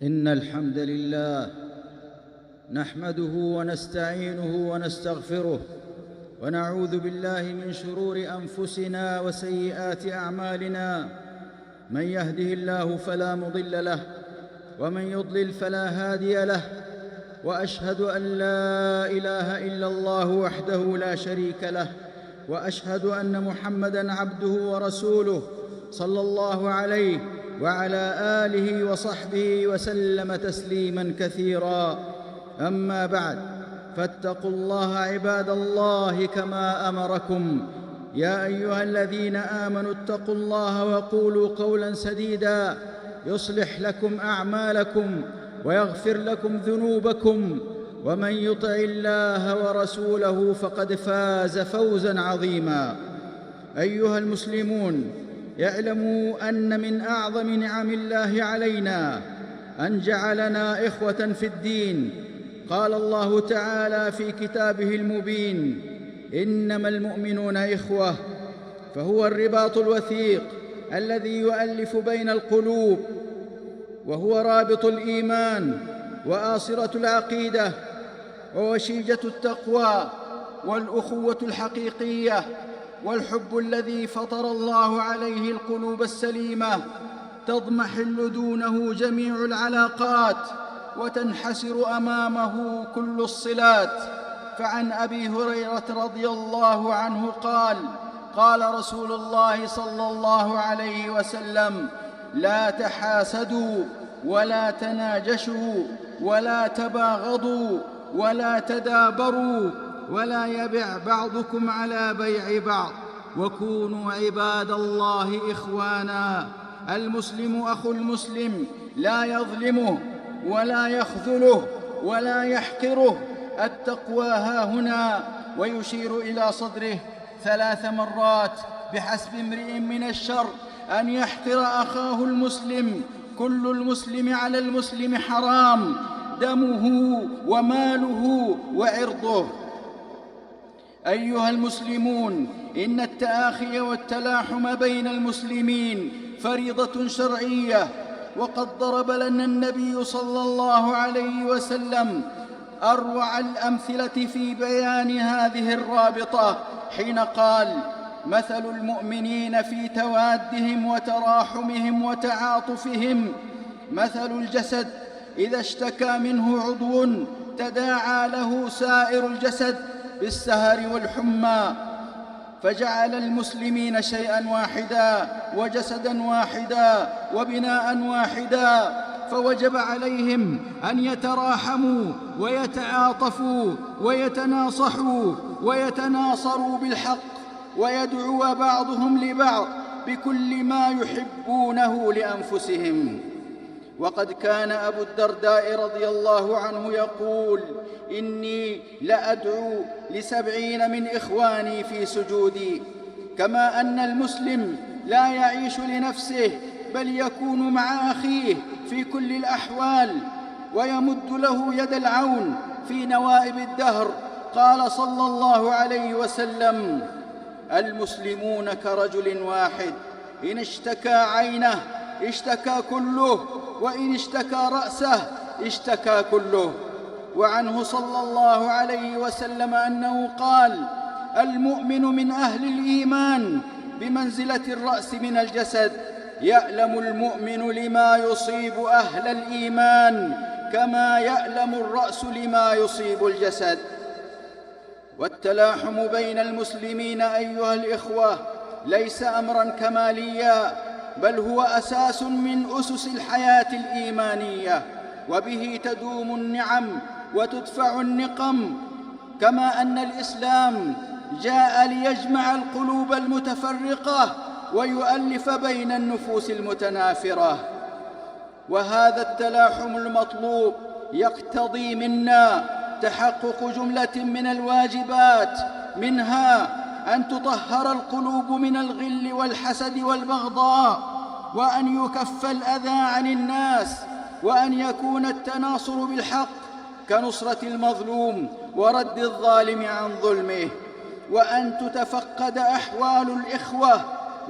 إن الحمد لله نحمده ونستعينه ونستغفره ونعوذ بالله من شرور أنفسنا وسيئات أعمالنا. من يهده الله فلا مضل له ومن يضلل فلا هادي له، وأشهد أن لا إله إلا الله وحده لا شريك له، وأشهد أن محمدًا عبده ورسوله صلى الله عليه وعلى آله وصحبه وسلم تسليماً كثيراً. أما بعد، فاتقوا الله عباد الله كما أمركم. يا أيها الذين آمنوا اتقوا الله وقولوا قولاً سديداً يصلح لكم أعمالكم ويغفر لكم ذنوبكم، ومن يطع الله ورسوله فقد فاز فوزاً عظيماً. أيها المسلمون، اعلموا أن من أعظم نعم الله علينا أن جعلنا إخوة في الدين. قال الله تعالى في كتابه المبين: إنما المؤمنون إخوة. فهو الرباط الوثيق الذي يؤلف بين القلوب، وهو رابط الإيمان وآصرة العقيدة ووشيجة التقوى والأخوة الحقيقية والحب الذي فطر الله عليه القلوب السليمة. تضمحل دونه جميع العلاقات وتنحسر أمامه كل الصلات. فعن أبي هريرة رضي الله عنه قال: قال رسول الله صلى الله عليه وسلم: لا تحاسدوا ولا تناجشوا ولا تباغضوا ولا تدابروا ولا يبع بعضكم على بيع بعض، وكونوا عباد الله إخوانا. المسلم أخو المسلم لا يظلمه ولا يخذله ولا يحقره. التقوى هاهنا، ويشير إلى صدره 3 مرات: بحسب امرئ من الشر أن يحقر أخاه المسلم. كل المسلم على المسلم حرام، دمه وماله وعرضه. أيها المسلمون، إن التآخي والتلاحم بين المسلمين فريضة شرعية، وقد ضرب لنا النبي صلى الله عليه وسلم أروع الأمثلة في بيان هذه الرابطة، حين قال: مثل المؤمنين في توادهم وتراحمهم وتعاطفهم مثل الجسد إذا اشتكى منه عضو تداعى له سائر الجسد بالسهر والحمى. فجعل المسلمين شيئاً واحداً وجسداً واحداً وبناءً واحداً، فوجب عليهم أن يتراحموا ويتعاطفوا ويتناصحوا ويتناصروا بالحق، ويدعو بعضهم لبعض بكل ما يحبونه لأنفسهم. وقد كان أبو الدرداء رضي الله عنه يقول: إني لأدعو ل70 من إخواني في سجودي. كما أن المسلم لا يعيش لنفسه، بل يكون مع أخيه في كل الأحوال ويمد له يد العون في نوائب الدهر. قال صلى الله عليه وسلم: المسلمون كرجل واحد، إن اشتكى عينه اشتكى كله، وإن اشتكى رأسه اشتكى كله. وعنه صلى الله عليه وسلم أنه قال: المؤمن من أهل الإيمان بمنزلة الرأس من الجسد، يألم المؤمن لما يصيب أهل الإيمان كما يألم الرأس لما يصيب الجسد. والتلاحم بين المسلمين أيها الإخوة ليس أمراً كمالياً، بل هو أساس من أسس الحياة الإيمانية، وبه تدوم النعم وتدفع النقم. كما أن الإسلام جاء ليجمع القلوب المتفرقة ويؤلف بين النفوس المتنافرة. وهذا التلاحم المطلوب يقتضي منا تحقق جملة من الواجبات، منها أن تطهر القلوب من الغل والحسد والبغضاء، وأن يكف الأذى عن الناس، وأن يكون التناصر بالحق كنصرة المظلوم ورد الظالم عن ظلمه، وأن تتفقد أحوال الإخوة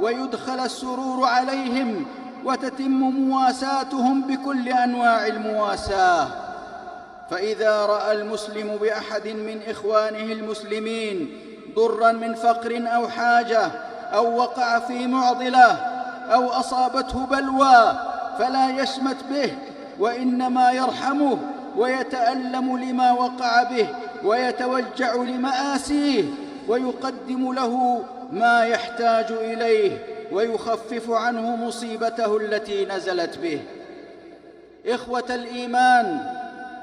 ويدخل السرور عليهم وتتم مواساتهم بكل أنواع المواساة. فإذا رأى المسلم بأحد من إخوانه المسلمين ضراً من فقر أو حاجة أو وقع في معضلة أو أصابته بلوى فلا يشمت به، وإنما يرحمه ويتألم لما وقع به ويتوجع لمآسيه، ويقدم له ما يحتاج إليه ويخفف عنه مصيبته التي نزلت به. إخوة الإيمان،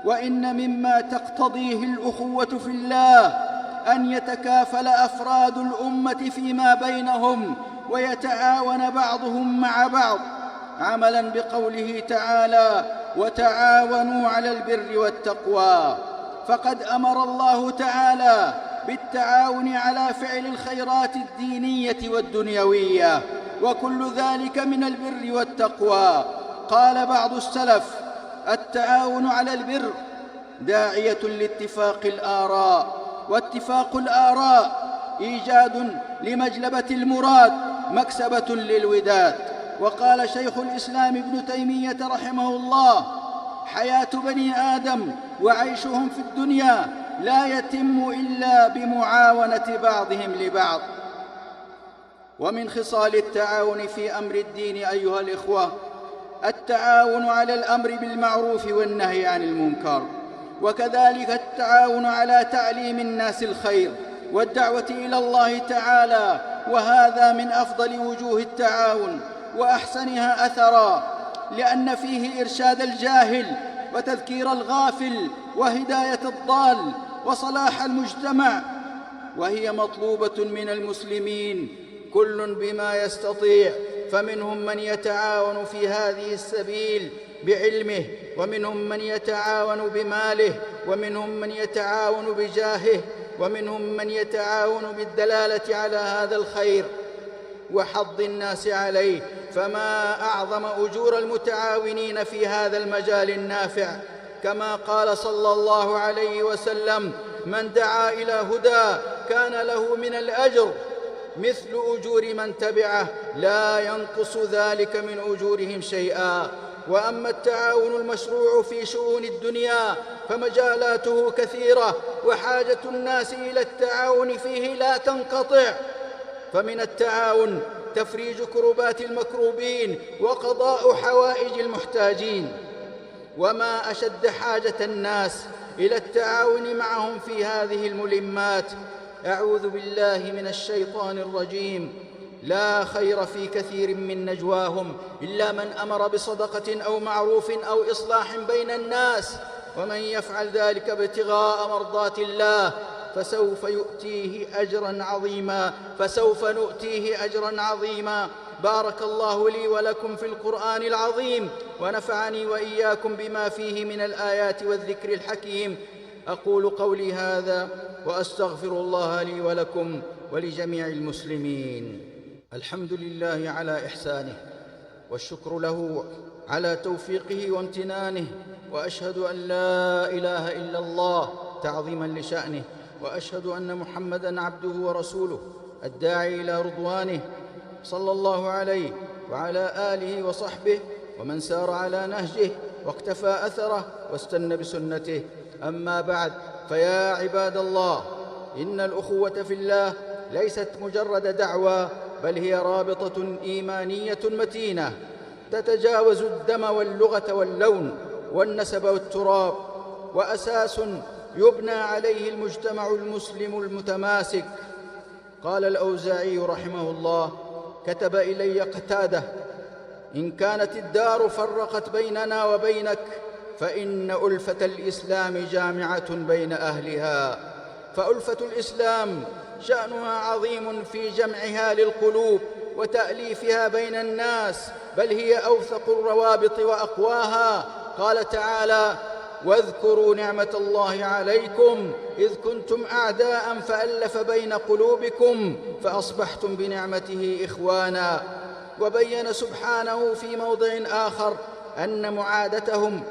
وإن مما تقتضيه الأخوة في الله أن يتكافل أفراد الأمة فيما بينهم ويتعاون بعضهم مع بعض، عملاً بقوله تعالى: وتعاونوا على البر والتقوى. فقد أمر الله تعالى بالتعاون على فعل الخيرات الدينية والدنيوية، وكل ذلك من البر والتقوى. قال بعض السلف: التعاون على البر داعية لاتفاق الآراء، واتفاق الآراء إيجاد لمجلبة المراد، مكسبة للوداد. وقال شيخ الإسلام ابن تيمية رحمه الله: حياة بني آدم وعيشهم في الدنيا لا يتم إلا بمعاونة بعضهم لبعض. ومن خصال التعاون في أمر الدين أيها الإخوة التعاون على الأمر بالمعروف والنهي عن المنكر، وكذلك التعاون على تعليم الناس الخير والدعوة إلى الله تعالى، وهذا من أفضل وجوه التعاون وأحسنها أثراً، لأن فيه إرشاد الجاهل وتذكير الغافل وهداية الضال وصلاح المجتمع، وهي مطلوبة من المسلمين كل بما يستطيع. فمنهم من يتعاون في هذه السبيل بعلمه، ومنهم من يتعاون بماله، ومنهم من يتعاون بجاهه، ومنهم من يتعاون بالدلالة على هذا الخير وحض الناس عليه. فما أعظم أجور المتعاونين في هذا المجال النافع، كما قال صلى الله عليه وسلم: من دعا إلى هدى كان له من الأجر مثل أجور من تبعه لا ينقص ذلك من أجورهم شيئا. وأما التعاون المشروع في شؤون الدنيا فمجالاته كثيرة، وحاجة الناس إلى التعاون فيه لا تنقطع. فمن التعاون تفريج كربات المكروبين وقضاء حوائج المحتاجين، وما أشد حاجة الناس إلى التعاون معهم في هذه الملمات. أعوذ بالله من الشيطان الرجيم: لا خير في كثير من نجواهم إلا من أمر بصدقة أو معروف أو إصلاح بين الناس، ومن يفعل ذلك ابتغاء مرضات الله فسوف نؤتيه أجراً عظيماً. بارك الله لي ولكم في القرآن العظيم، ونفعني وإياكم بما فيه من الآيات والذكر الحكيم. أقول قولي هذا وأستغفر الله لي ولكم ولجميع المسلمين. الحمد لله على إحسانه، والشكر له على توفيقه وامتنانه، وأشهد أن لا إله إلا الله تعظيماً لشأنه، وأشهد أن محمداً عبده ورسوله الداعي إلى رضوانه، صلى الله عليه وعلى آله وصحبه ومن سار على نهجه واقتفى أثره واستنى بسنته. أما بعد، فيا عباد الله، إن الأخوة في الله ليست مجرد دعوى، بل هي رابطة إيمانية متينة تتجاوز الدم واللغة واللون والنسب والتراب، وأساس يبنى عليه المجتمع المسلم المتماسك. قال الأوزاعي رحمه الله: كتب إلي قتادة: إن كانت الدار فرقت بيننا وبينك فإن ألفة الإسلام جامعة بين أهلها. فألفة الإسلام شأنها عظيم في جمعها للقلوب وتأليفها بين الناس، بل هي أوثق الروابط وأقواها. قال تعالى: واذكروا نعمة الله عليكم إذ كنتم أعداء فألف بين قلوبكم فأصبحتم بنعمته إخوانا. وبين سبحانه في موضع آخر أن معادتهم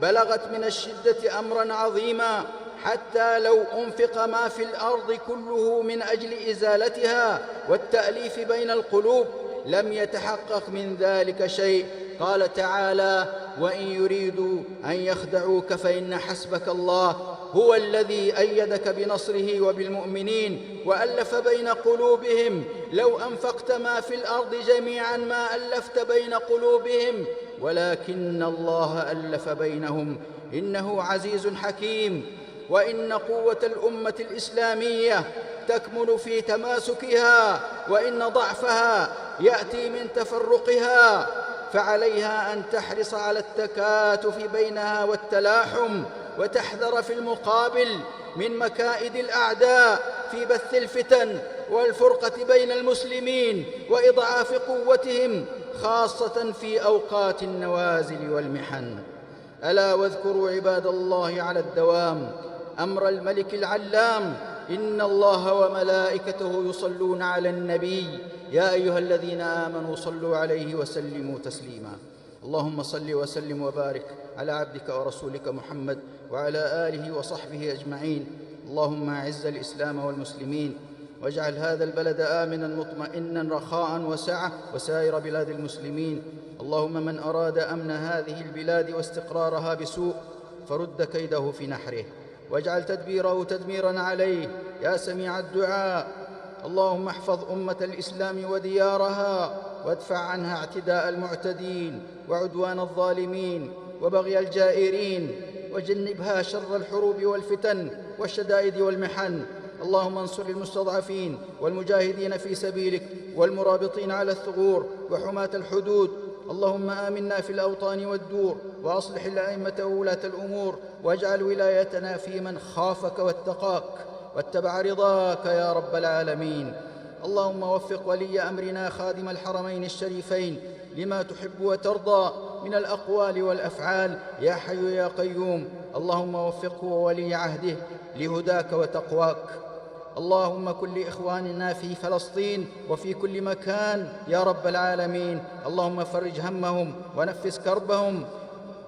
بلغت من الشدة أمراً عظيماً، حتى لو أنفق ما في الأرض كله من أجل إزالتها والتأليف بين القلوب لم يتحقق من ذلك شيء. قال تعالى: وإن يريدوا أن يخدعوك فإن حسبك الله هو الذي أيدك بنصره وبالمؤمنين وألف بين قلوبهم لو أنفقت ما في الأرض جميعا ما ألفت بين قلوبهم ولكن الله ألف بينهم إنه عزيز حكيم. وإن قوة الأمة الإسلامية تكمن في تماسكها، وإن ضعفها يأتي من تفرقها، فعليها أن تحرص على التكاتف بينها والتلاحم، وتحذر في المقابل من مكائد الأعداء في بث الفتن والفرقة بين المسلمين وإضعاف قوتهم، خاصة في أوقات النوازل والمحن. ألا واذكروا عباد الله على الدوام أمر الملك العلام: إن الله وملائكته يصلون على النبي يا أيها الذين آمنوا صلوا عليه وسلموا تسليما. اللهم صل وسلم وبارك على عبدك ورسولك محمد وعلى آله وصحبه أجمعين. اللهم أعز الإسلام والمسلمين، واجعل هذا البلد آمنا مطمئنا رخاء وسعة، وسائر بلاد المسلمين. اللهم من أراد أمن هذه البلاد واستقرارها بسوء فرد كيده في نحره، واجعل تدبيره تدميرا عليه يا سميع الدعاء. اللهم احفظ أمة الإسلام وديارها، وادفع عنها اعتداء المعتدين وعدوان الظالمين وبغي الجائرين، وجنبها شر الحروب والفتن والشدائد والمحن. اللهم انصر المستضعفين والمجاهدين في سبيلك والمرابطين على الثغور وحماة الحدود. اللهم آمنا في الأوطان والدور، وأصلح الأئمة وولاة الأمور، واجعل ولايتنا في من خافك واتقاك واتبع رضاك يا رب العالمين. اللهم وفق ولي أمرنا خادم الحرمين الشريفين لما تحب وترضى من الأقوال والأفعال يا حي يا قيوم. اللهم وفقه وولي عهده لهداك وتقواك. اللهم كن لإخواننا في فلسطين وفي كل مكان يا رب العالمين. اللهم فرج همهم ونفس كربهم،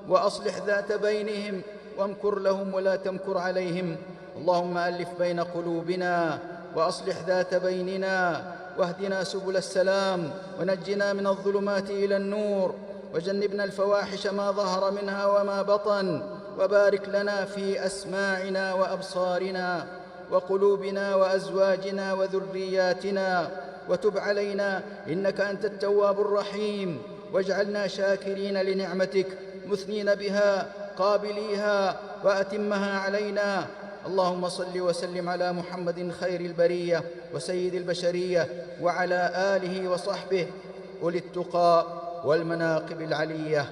وأصلح ذات بينهم، وامكر لهم ولا تمكر عليهم. اللهم ألف بين قلوبنا وأصلح ذات بيننا، واهدنا سبل السلام، ونجنا من الظلمات إلى النور، وجنبنا الفواحش ما ظهر منها وما بطن، وبارك لنا في أسماعنا وأبصارنا وقلوبنا وأزواجنا وذرياتنا، وتب علينا إنك أنت التواب الرحيم، واجعلنا شاكرين لنعمتك مثنين بها قابليها وأتمها علينا. اللهم صل وسلم على محمد خير البرية وسيد البشرية، وعلى آله وصحبه أولي التقى والمناقب العلية.